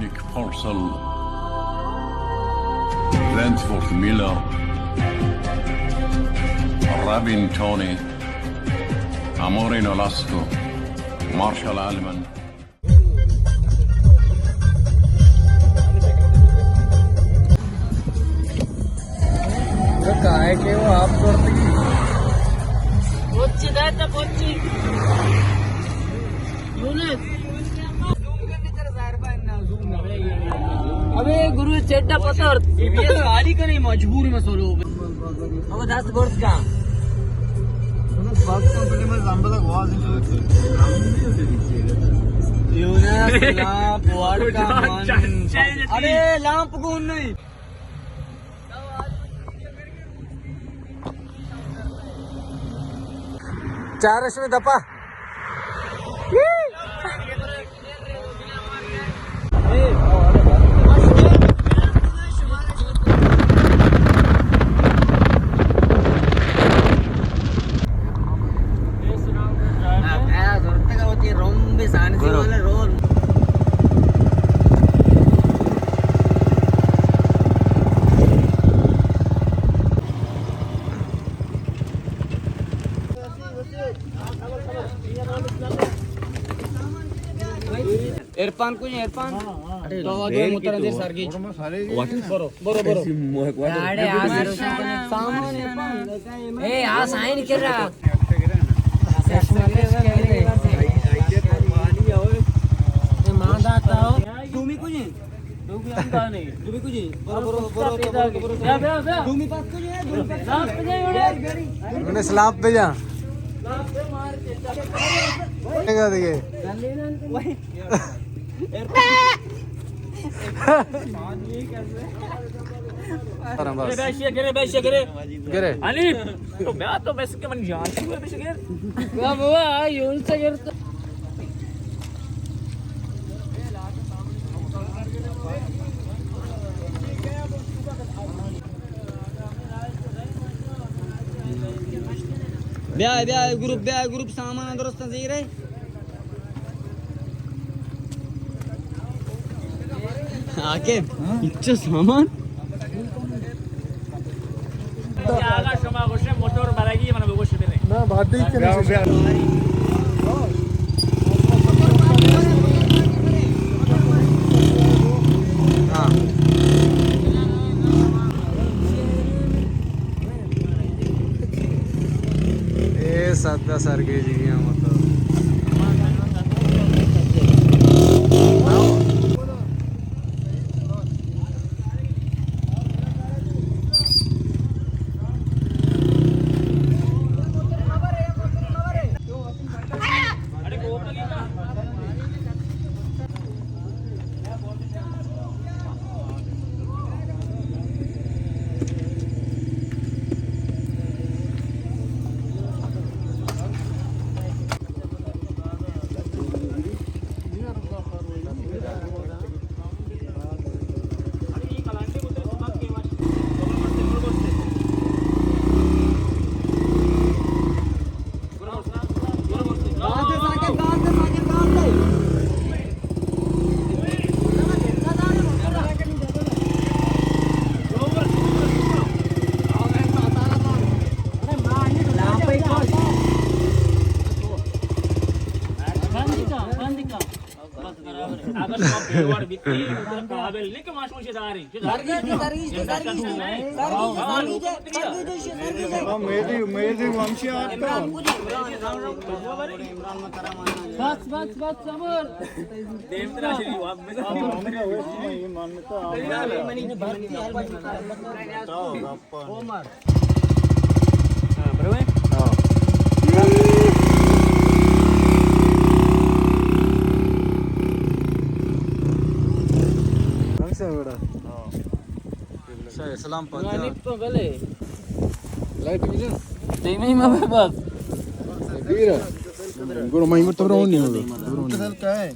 Patrick Purcell, Brentford Miller, Rabin Tony, Amorin Olasco, Marshall Allman. काय के वो आप करते की వచ్చి దాట వచ్చి अबे गुरु चेड्डा पता ये गाड़ी का नहीं मजबूरी में सोलो अब 10 वर्ष का बात कंपनी में लंबा तक आवाज यूनस लांप वार्ड का मन अरे लांप कौन नहीं चार में दपा इरफान कुछ इरफान तो आगे मोटर अंदर सरगी बरो अरे आज सामान ए आ साइन कर रहा मां दाता हो तुम्ही कुछ तुम्ही आमदा नाही तुम्ही कुछ बरो तुम्ही पास कुछ लाभ पे जाओ उन्हें सलाब पे जा मार देखिए करे अली तो मैं तो बस के मन जान हुआ बस के वाह वाह यूं से गिर ब्या ग्रुप सामान दुरुस्त सही रहे आके इच्छा सामान आगा क्षमा गोष्ट मोटर बारागी मन गोष्ट नाही ना भाटी के हां ए सध्या सारखे जी मतलब सलाम तो गले लाइट बिजन तेमे में बस वीर गुरु महिमा तो रोन नहीं होगा क्या है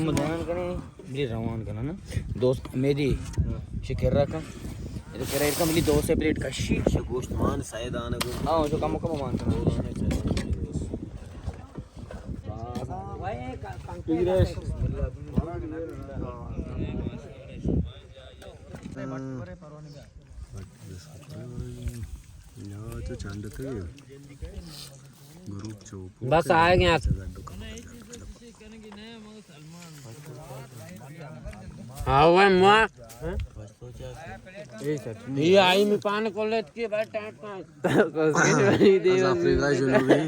ध्यान करें beli rawan kan na dos medi shikera ka itu kira ka beli dos plate kashi गोश्त मान शायद आने को ah so kamu मान तो चंद थे ग्रुप चो बस आएंगे आप हाँ वो माँ ये आई में पान कॉलेज के बाद टाइट पास अफ्रीका जुनूबी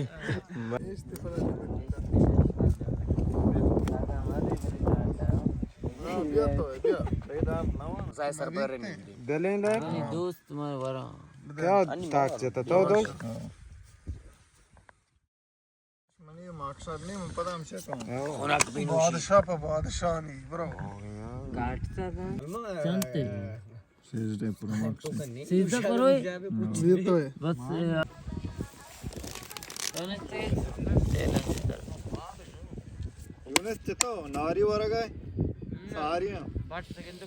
saya serbarin दलेंदा दोस्त तुम्हारा बड़ा क्या ताक जाता तो दोस्त मनी मकसद नहीं पता हमसे कौन खुराक भी बादशाह नहीं ब्रो काटता था चलते सीधे पूरा मकसद सीधा करो ये तो है बस यूनिस तो नारी वर्ग है सारियां बट सेकंड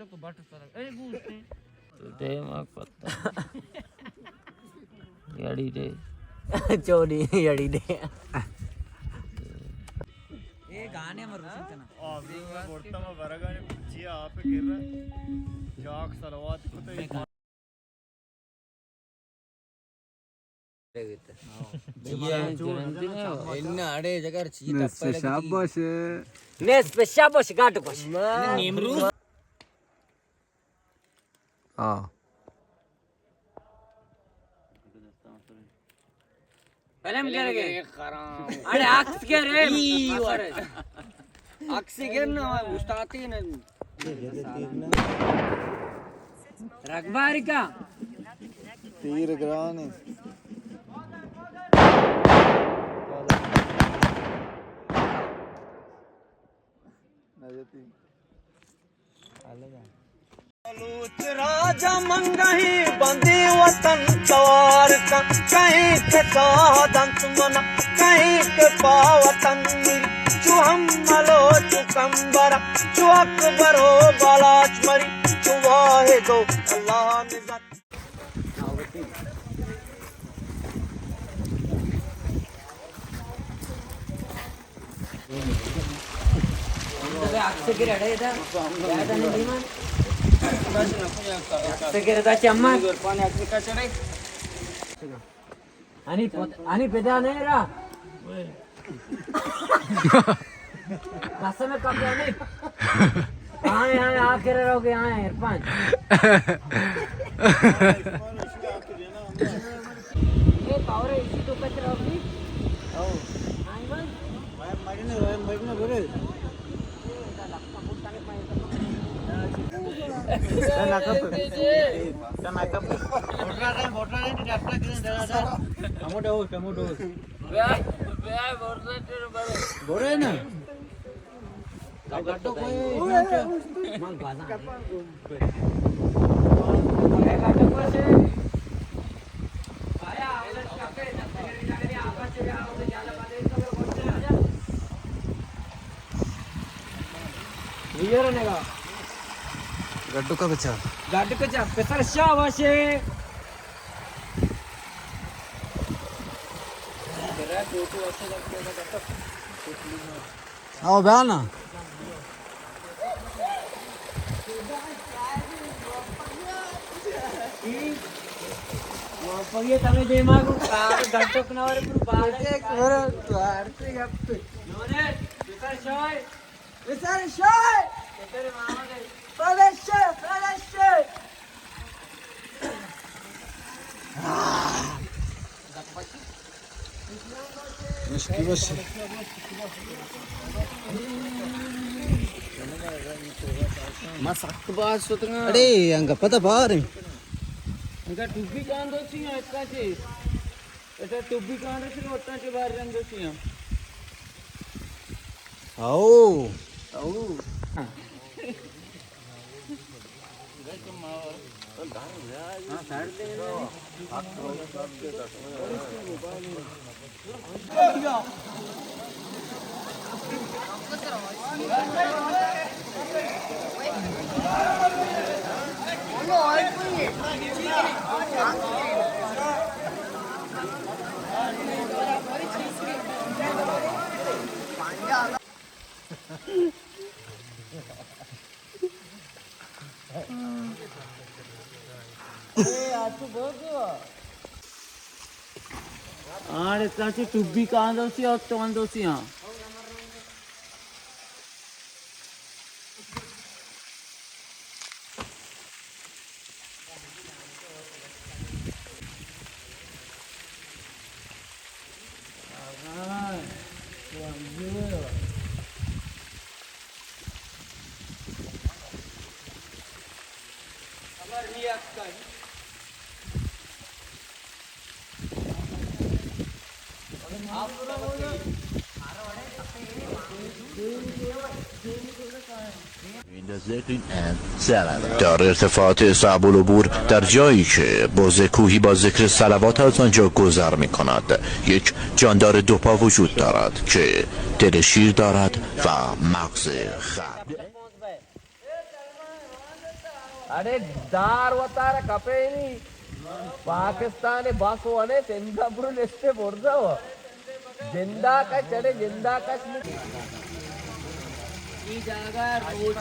को बट सरक ए पूछते तो दे मां पत्ता याड़ी दे चोरी याड़ी दे ये गाने में रुचि तना अभी मैं बोलता मैं वर्ग ने जी आप कर रहा जाक सलवात को तो इन्न आड़े जगह चीता पहले शाबाश नेस पे शाबाश गाट पश निमरू हां पहले हम क्या लगे अरे अक्स के रे अक्स के ना उस्ताती ना रगबारी का तीर ग्रान है राजा मंगही बंदी वतन सवार का कहीं के साधंत मन कहीं के पावतन चु हम मलो चु कंबरा चु अकबरो बालाच मरी चु वाहे दो अल्लाह निज़त अक्स के रड़े था क्या था नहीं मान Segera caman. Ani beda नहीं रहा. कसम में कब नहीं. कहाँ है आप कह रहे हो कि यहाँ है इरफान. ये पावर है इसी तो कचरा होगी. आओ. आइमन. मरने बोले. गड्डू का बच्चा Gadu kecap, besar siapa sih? आओ बयाना Pagi kami di magu, gadu kenawar pun balik. Nonet, besar shay, besar shay. Besar mama deh. Besar shay, besar shay. मुश्किल बस Masak bahas setengah. अरे अंगा पता बाहर Enggak tubi kan dosi ya, kasih. Itu tubi kan dosi, otak ke bahan yang dosi ya. आओ Tahu. आड़े ताची टुब्बी कहाँ दोसी और तो कहाँ दोसी हाँ در ارتفاعات صعب العبور در جایی که باز کوهی با ذکر صلوات از آنجا گذر می کند یک جاندار دو پا وجود دارد که دل شیر دارد و مغز خر. अरे दार वतार कपेनी पाकिस्तान बस वाले सिंगापुर नेस्टे बोल रहा हो जिंदा का चले जिंदा का ये जगह रोड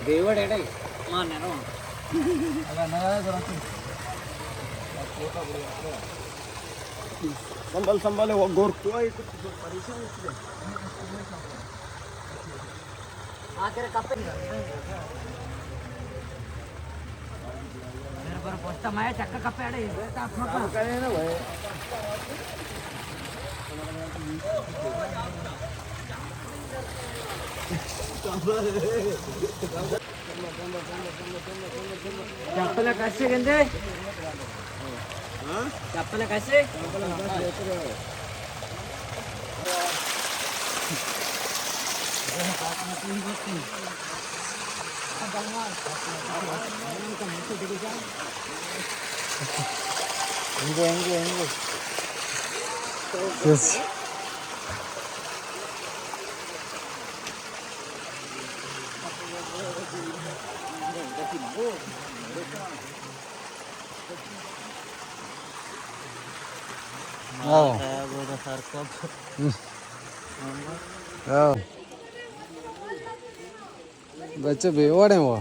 देवड़ है मान है संभल संभल वो गोर आखिर कपे मेरे पर पोस्टा माया चक्का कपे अड़े करे ना भाई चप्पल कैसे गंदे चप्पल कैसे बच्चे बेवड़ हैं वो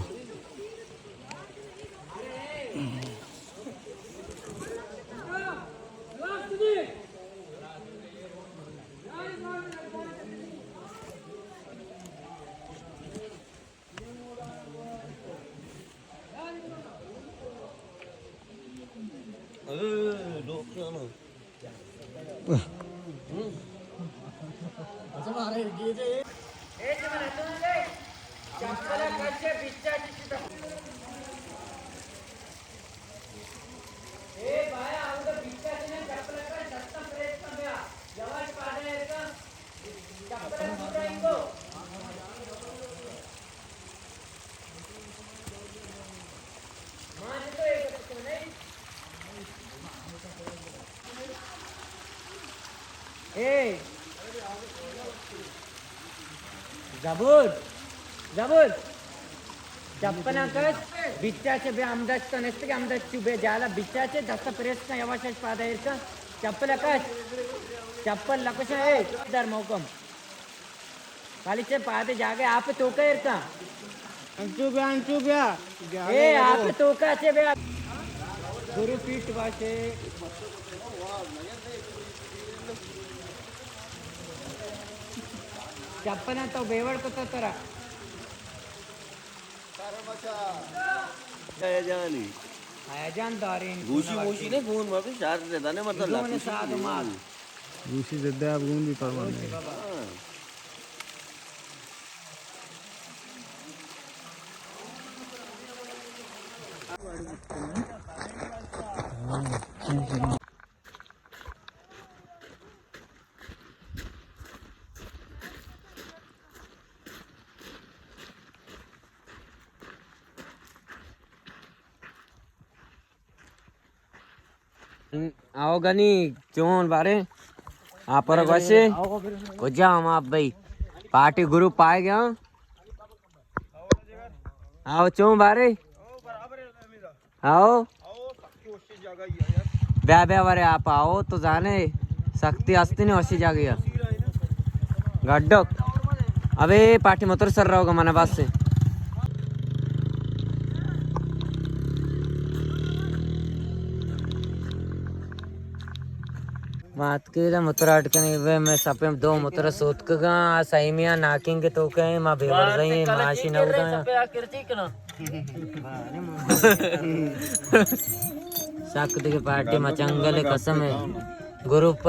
जबूर जबूर चप्पनाकच बिच्चाचे बे आमदाच नसते की आमदाच बे ज्याला बिच्चाचे जास्त प्रयत्न यवाशाच पादा येईल का चप्पलकच चप्पल लकश आहे दर मौकम खालीचे पादे जागे आप तोका येईल का अंचू ब्या ए आप तोकाचे बे गुरु पीठ वाशे चप्पना तो बेवड़ को तो तोरा हयाजान दारीन घुशी मोशी ने फोन में भी शार देता ने मतलब दोनों साथ माल दूसरी जद्दा आप गुण भी परवाने आओ गनी चोन बारे आप पर वैसे को जाम आप भाई पार्टी ग्रुप पाए गया आओ चोन बारे आओ ब्या ब्या बारे आप आओ तो जाने शक्ति असती नहीं अशी जागी गड्डक अबे पार्टी मोतर सर रहोगा मना बात से बात के मुतर अटकने वे मैं सपे दो मुतर सोत का सही मिया नाकिंग तो कहे मां बेवर रही माशी न उदा शक्ति के पार्टी मचंगल कसम है ग्रुप